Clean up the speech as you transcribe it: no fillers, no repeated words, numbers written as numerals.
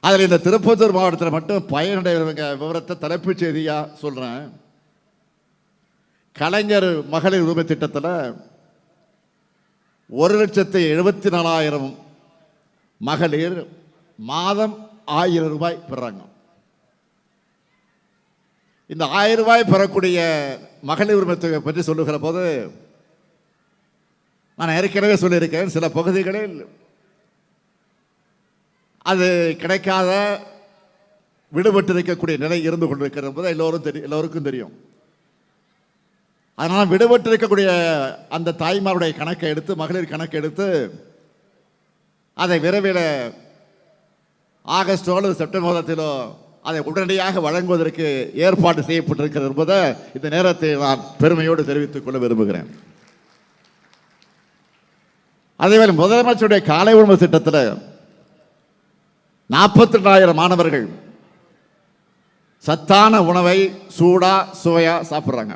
அதில் இந்த திருப்பத்தூர் மாவட்டத்தில் மட்டும் பயனடைகிறவங்க விவரத்தை தலைப்புச் செய்தியாக சொல்கிறேன். கலைஞர் மகளிர் உரிமை திட்டத்தில் 1,74,000 மகளிர் மாதம் 1000 ரூபாய் பெறாங்க. இந்த 1000 ரூபாய் பெறக்கூடிய மகளிர் உரிமை தொகை பற்றி சொல்லுகிற போது நான் ஏற்கனவே சொல்லியிருக்கேன், சில பகுதிகளில் அது கிடைக்காத விடுபட்டு இருக்கக்கூடிய நிலை இருந்து கொண்டிருக்கிறது என்பது எல்லோருக்கும் தெரியும். அதனால் விடுபட்டு இருக்கக்கூடிய அந்த தாய்மாருடைய கணக்கை எடுத்து, மகளிர் கணக்கை எடுத்து அதை விரைவில் ஆகஸ்டோ அல்லது செப்டம்பர் மாதத்திலோ அதை உடனடியாக வழங்குவதற்கு ஏற்பாடு செய்யப்பட்டிருக்கிறது என்பதை இந்த நேரத்தை நான் பெருமையோடு தெரிவித்துக் கொள்ள விரும்புகிறேன். அதேவேளை முதலமைச்சருடைய காலை உணவு திட்டத்தில் 42,000 மாணவர்கள் சத்தான உணவை சூடா சுவையா சாப்பிட்றாங்க.